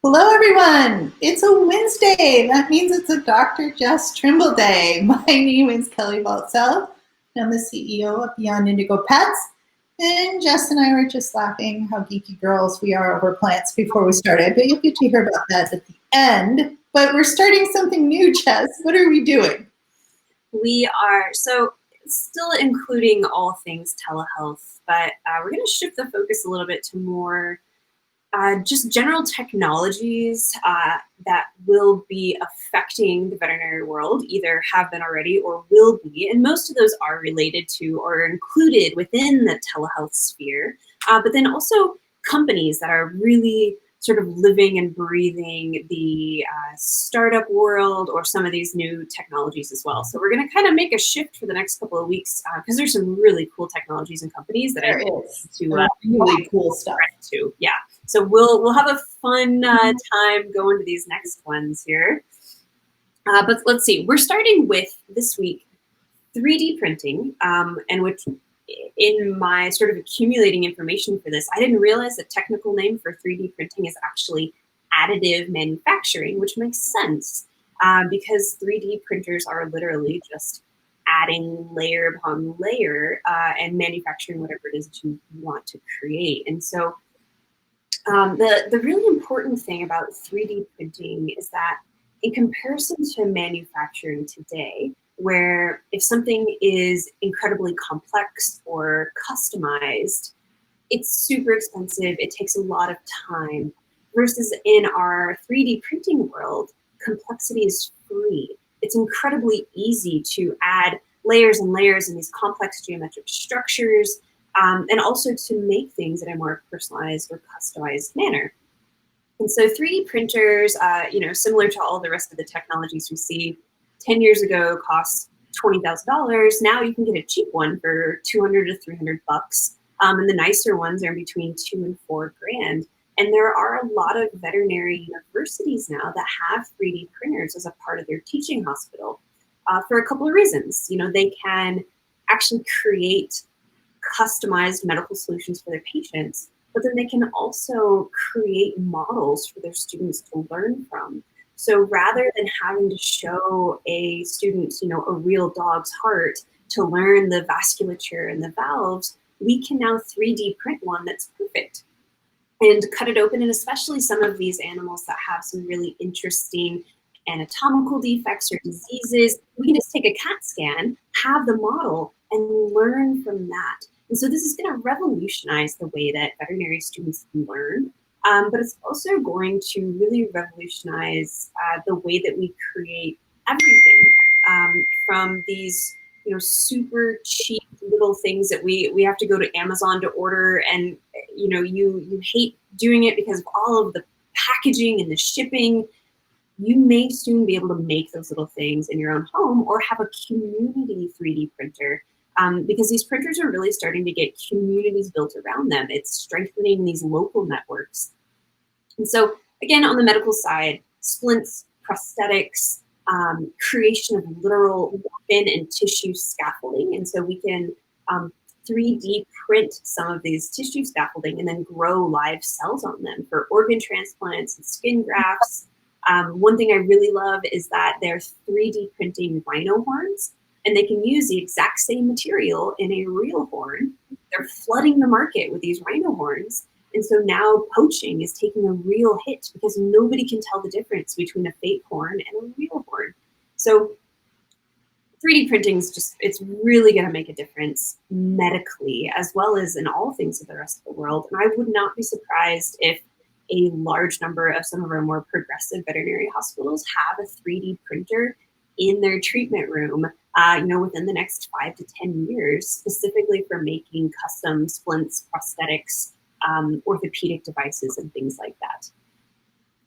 Hello, everyone. It's a Wednesday. That means it's a Dr. Jess Trimble day. My name is Kelly Baltzell. I'm the CEO of Beyond Indigo Pets. And Jess and I were just laughing how geeky girls we are over plants before we started. But you'll get to hear about that at the end. But we're starting something new, Jess. What are we doing? We are still including all things telehealth, but we're going to shift the focus a little bit to more just general technologies that will be affecting the veterinary world, either have been already or will be. And most of those are related to or included within the telehealth sphere, but then also companies that are really sort of living and breathing the startup world or some of these new technologies as well. So we're going to kind of make a shift for the next couple of weeks because there's some really cool technologies and companies that There are is to really cool stuff. to. Yeah. So we'll have a fun time going to these next ones here. But let's see. We're starting with this week 3D printing, and which in my sort of accumulating information for this, I didn't realize the technical name for 3D printing is actually additive manufacturing, which makes sense because 3D printers are literally just adding layer upon layer and manufacturing whatever it is that you want to create. And so the really important thing about 3D printing is that in comparison to manufacturing today, where if something is incredibly complex or customized, it's super expensive, it takes a lot of time, versus in our 3D printing world, complexity is free. It's incredibly easy to add layers and layers in these complex geometric structures, and also to make things in a more personalized or customized manner. And so 3D printers, similar to all the rest of the technologies we see, 10 years ago cost $20,000. Now you can get a cheap one for 200 to 300 bucks. And the nicer ones are between $2 and $4 grand. And there are a lot of veterinary universities now that have 3D printers as a part of their teaching hospital for a couple of reasons. They can actually create customized medical solutions for their patients, but then they can also create models for their students to learn from. So rather than having to show a student, a real dog's heart to learn the vasculature and the valves, we can now 3D print one that's perfect and cut it open. And especially some of these animals that have some really interesting anatomical defects or diseases, we can just take a CAT scan, have the model, and learn from that. And so this is going to revolutionize the way that veterinary students can learn, but it's also going to really revolutionize the way that we create everything from these super cheap little things that we have to go to Amazon to order, and you hate doing it because of all of the packaging and the shipping. You may soon be able to make those little things in your own home or have a community 3D printer because these printers are really starting to get communities built around them. It's strengthening these local networks. And so, again, on the medical side, splints, prosthetics, creation of literal weapon and tissue scaffolding. And so we can 3D print some of these tissue scaffolding and then grow live cells on them for organ transplants and skin grafts. One thing I really love is that they're 3D printing rhino horns, and they can use the exact same material in a real horn. They're flooding the market with these rhino horns. And so now poaching is taking a real hit because nobody can tell the difference between a fake horn and a real horn. So 3D printing is it's really going to make a difference medically as well as in all things of the rest of the world. And I would not be surprised if a large number of some of our more progressive veterinary hospitals have a 3D printer in their treatment room, within the next 5 to 10 years, specifically for making custom splints, prosthetics, orthopedic devices, and things like that.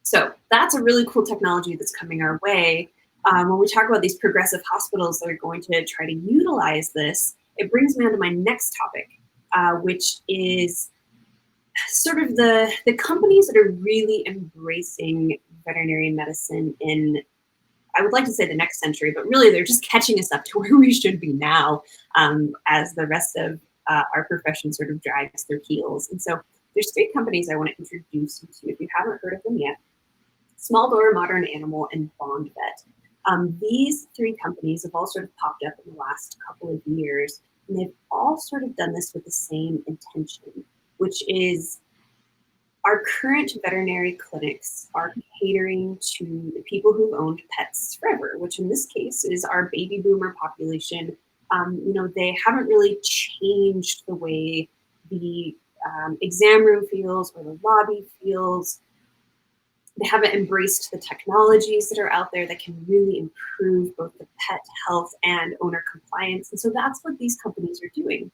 So that's a really cool technology that's coming our way. When we talk about these progressive hospitals that are going to try to utilize this, it brings me on to my next topic, which is sort of the companies that are really embracing veterinary medicine in, I would like to say the next century, but really they're just catching us up to where we should be now as the rest of our profession sort of drags their heels. And so there's 3 companies I want to introduce you to if you haven't heard of them yet. Small Door, Modern Animal, and Bond Vet. These three companies have all sort of popped up in the last couple of years, and they've all sort of done this with the same intention, which is our current veterinary clinics are catering to the people who've owned pets forever, which in this case is our baby boomer population. They haven't really changed the way the exam room feels or the lobby feels. They haven't embraced the technologies that are out there that can really improve both the pet health and owner compliance. And so that's what these companies are doing.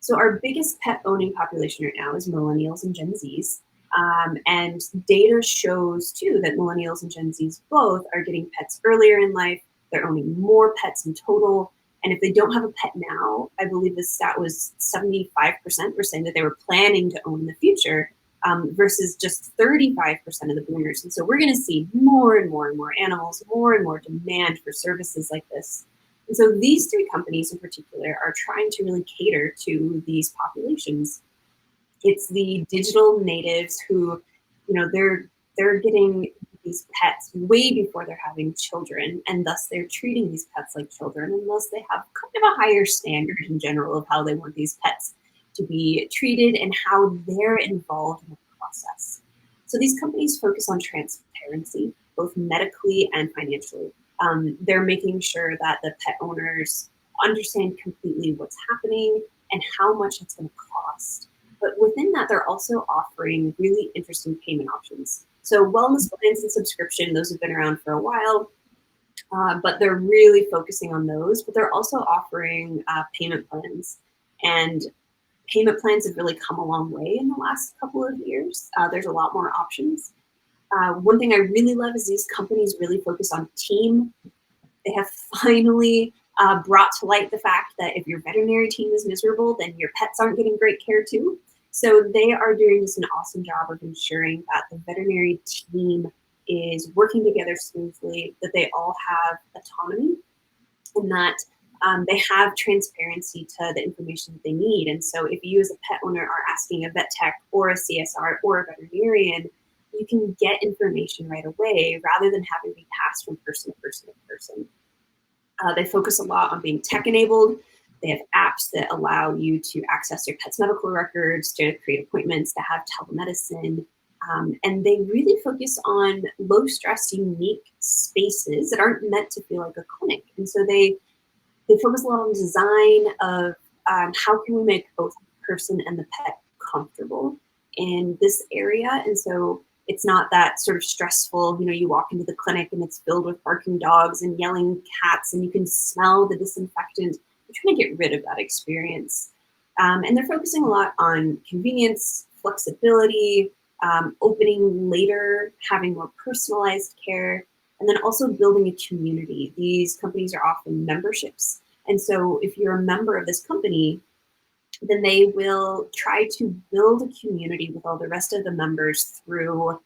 So our biggest pet owning population right now is millennials and Gen Zs. And data shows too that millennials and Gen Zs both are getting pets earlier in life. They're owning more pets in total. And if they don't have a pet now, I believe the stat was 75% were saying that they were planning to own in the future, versus just 35% of the boomers. And so we're going to see more and more and more animals, more and more demand for services like this. And so these three companies in particular are trying to really cater to these populations. It's the digital natives who, they're getting these pets way before they're having children, and thus they're treating these pets like children, unless they have kind of a higher standard in general of how they want these pets to be treated and how they're involved in the process. So these companies focus on transparency, both medically and financially. They're making sure that the pet owners understand completely what's happening and how much it's going to cost. But within that, they're also offering really interesting payment options. So wellness plans and subscription, those have been around for a while, but they're really focusing on those. But they're also offering payment plans. And payment plans have really come a long way in the last couple of years. There's a lot more options. One thing I really love is these companies really focus on team. They have finally brought to light the fact that if your veterinary team is miserable, then your pets aren't getting great care too. So they are doing just an awesome job of ensuring that the veterinary team is working together smoothly, that they all have autonomy, and that they have transparency to the information that they need. And so if you as a pet owner are asking a vet tech or a CSR or a veterinarian, you can get information right away rather than having to be passed from person to person to person. They focus a lot on being tech enabled. They have apps that allow you to access your pet's medical records, to create appointments, to have telemedicine. And they really focus on low stress, unique spaces that aren't meant to feel like a clinic. And so they focus a lot on design of how can we make both the person and the pet comfortable in this area. And so it's not that sort of stressful, you walk into the clinic and it's filled with barking dogs and yelling cats and you can smell the disinfectant. We're trying to get rid of that experience. And they're focusing a lot on convenience, flexibility, opening later, having more personalized care, and then also building a community. These companies are often memberships. And so if you're a member of this company, then they will try to build a community with all the rest of the members through,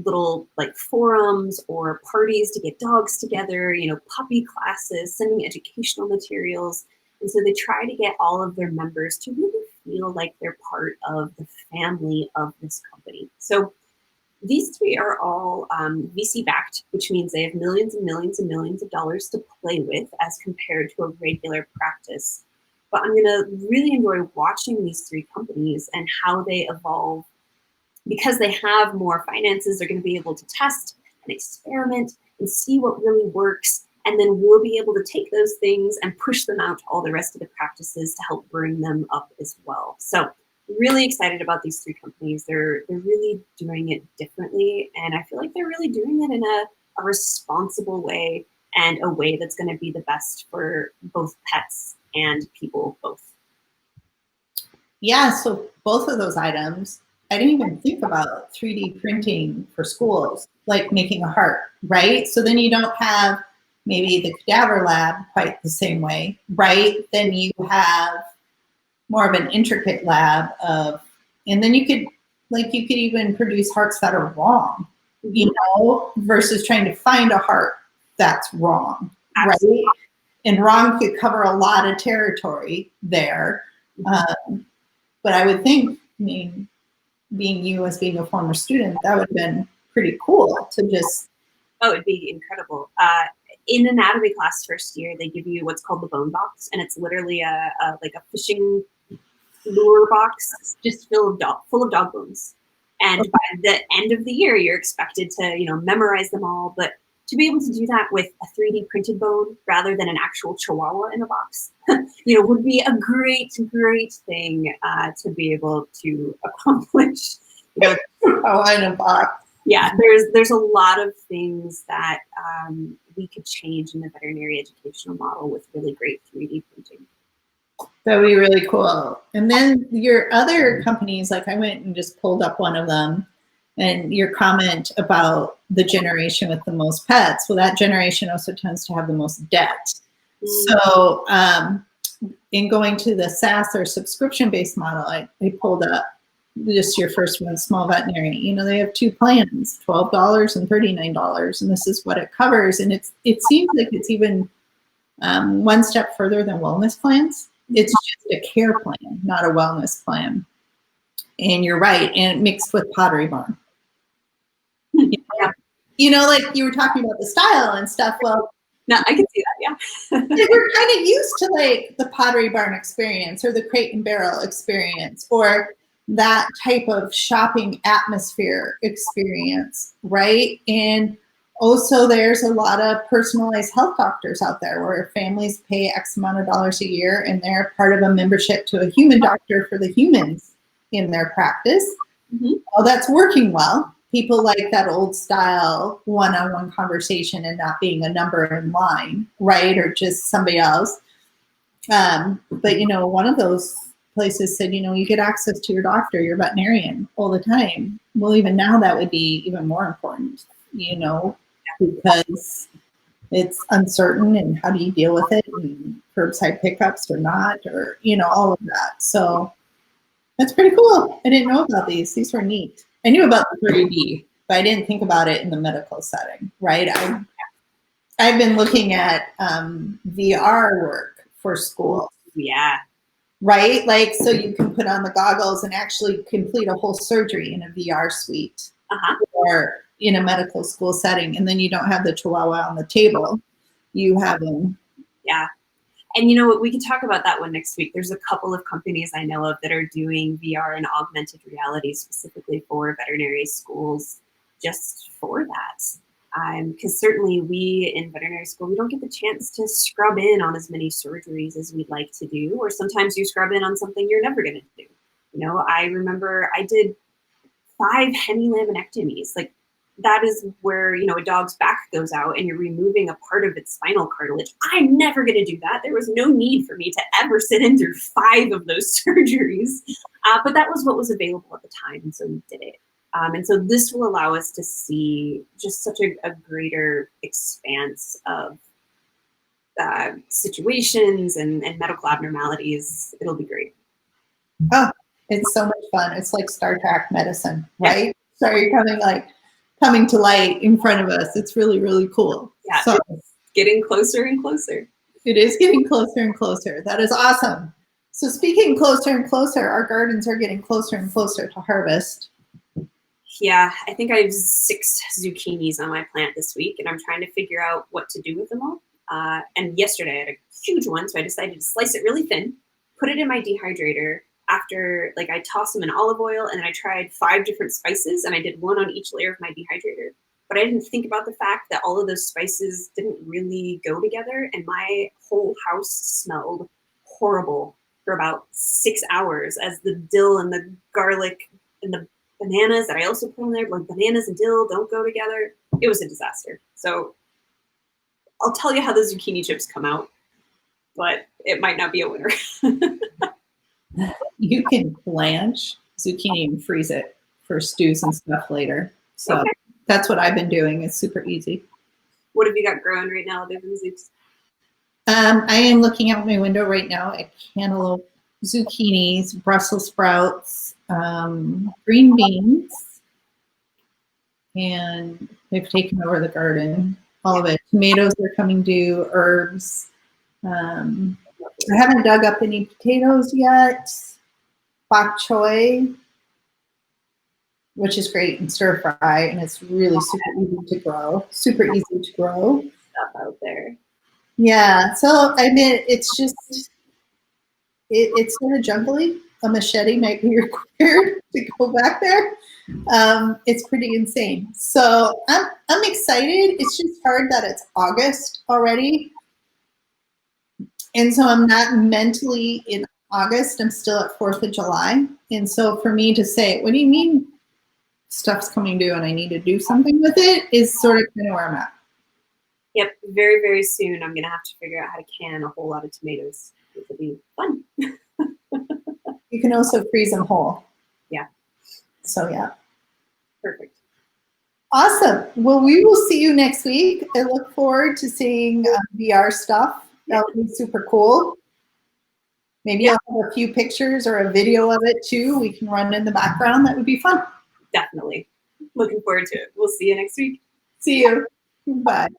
little like forums or parties to get dogs together, puppy classes, sending educational materials. And so they try to get all of their members to really feel like they're part of the family of this company. So these three are all VC backed, which means they have millions and millions and millions of dollars to play with as compared to a regular practice. But I'm going to really enjoy watching these three companies and how they evolve. Because they have more finances, they're going to be able to test and experiment and see what really works. And then we'll be able to take those things and push them out to all the rest of the practices to help bring them up as well. So really excited about these three companies. They're really doing it differently. And I feel like they're really doing it in a responsible way and a way that's going to be the best for both pets and people both. Yeah, so both of those items, I didn't even think about 3D printing for schools, like making a heart, right? So then you don't have maybe the cadaver lab quite the same way, right? Then you have more of an intricate lab and then you could even produce hearts that are wrong, versus trying to find a heart that's wrong, Absolutely. right? And wrong could cover a lot of territory there. But I would think, being you as being a former student, that would have been pretty cool to just. Oh, it'd be incredible. In anatomy class first year, they give you what's called the bone box, and it's literally like a fishing lure box just full of dog bones. And by the end of the year, you're expected to, memorize them all. But to be able to do that with a 3D printed bone rather than an actual chihuahua in a box, would be a great, great thing to be able to accomplish. Oh, in a box. Yeah, there's a lot of things that we could change in the veterinary educational model with really great 3D printing. That would be really cool. And then your other companies, like I went and just pulled up one of them, and your comment about the generation with the most pets, well, that generation also tends to have the most debt. So in going to the SaaS or subscription-based model, I pulled up just your first one, Small Veterinary. They have 2 plans, $12 and $39, and this is what it covers. And it seems like it's even one step further than wellness plans. It's just a care plan, not a wellness plan. And you're right, and mixed with Pottery Barn. Yeah. Like you were talking about the style and stuff. Well, no, I can see that, yeah. We're kind of used to like the Pottery Barn experience or the Crate and Barrel experience or that type of shopping atmosphere experience, right? And also there's a lot of personalized health doctors out there where families pay X amount of dollars a year and they're part of a membership to a human doctor for the humans in their practice. Well, that's working well. People like that old style one-on-one conversation and not being a number in line, right? Or just somebody else. But, one of those places said, you get access to your doctor, your veterinarian all the time. Well, even now that would be even more important, because it's uncertain and how do you deal with it and curbside pickups or not, or, all of that. So that's pretty cool. I didn't know about these. These were neat. I knew about the 3D, but I didn't think about it in the medical setting, right? I've been looking at VR work for school. Yeah. Right? Like, so you can put on the goggles and actually complete a whole surgery in a VR suite or in a medical school setting. And then you don't have the chihuahua on the table. You have him. Yeah. And we can talk about that one next week. There's a couple of companies I know of that are doing VR and augmented reality specifically for veterinary schools just for that. Because certainly we in veterinary school, we don't get the chance to scrub in on as many surgeries as we'd like to do, or sometimes you scrub in on something you're never going to do. I remember I did 5 hemilaminectomies. Like that is where, a dog's back goes out and you're removing a part of its spinal cartilage. I'm never going to do that. There was no need for me to ever sit in through 5 of those surgeries. But that was what was available at the time. And so we did it. And so this will allow us to see just such a greater expanse of situations and medical abnormalities. It'll be great. Oh, it's so much fun. It's like Star Trek medicine, right? Yeah. So you're coming to light in front of us. It's really, really cool. Yeah, so, it's getting closer and closer. It is getting closer and closer. That is awesome. So speaking closer and closer, our gardens are getting closer and closer to harvest. Yeah, I think I have 6 zucchinis on my plant this week, and I'm trying to figure out what to do with them all. And yesterday I had a huge one, so I decided to slice it really thin, put it in my dehydrator. After, I tossed them in olive oil, and then I tried 5 different spices, and I did 1 on each layer of my dehydrator. But I didn't think about the fact that all of those spices didn't really go together, and my whole house smelled horrible for about 6 hours as the dill and the garlic and the bananas that I also put in there, like bananas and dill don't go together. It was a disaster. So I'll tell you how the zucchini chips come out, but it might not be a winner. You can blanch zucchini and freeze it for stews and stuff later. So That's what I've been doing. It's super easy. What have you got growing right now other than zooks? I am looking out my window right now at cantaloupe, zucchinis, Brussels sprouts, green beans, and they've taken over the garden, all of it. Tomatoes are coming due, herbs. I haven't dug up any potatoes yet. Bok choy. which is great, and stir fry, and it's really super easy to grow. Super easy to grow. Stuff out there. Yeah. So I mean, it's just it's sort of jungly. A machete might be required to go back there. It's pretty insane. So I'm excited. It's just hard that it's August already, and so I'm not mentally in August. I'm still at 4th of July, and so for me to say, "What do you mean stuff's coming due and I need to do something with it?" is sort of kind of where I'm at. Yep, very, very soon I'm gonna have to figure out how to can a whole lot of tomatoes. It'll be fun. You can also freeze them whole. Yeah. So yeah. Perfect. Awesome. Well, we will see you next week. I look forward to seeing VR stuff. That would be super cool. Maybe I'll have a few pictures or a video of it too. We can run in the background. That would be fun. Definitely. Looking forward to it. We'll see you next week. See you. Bye.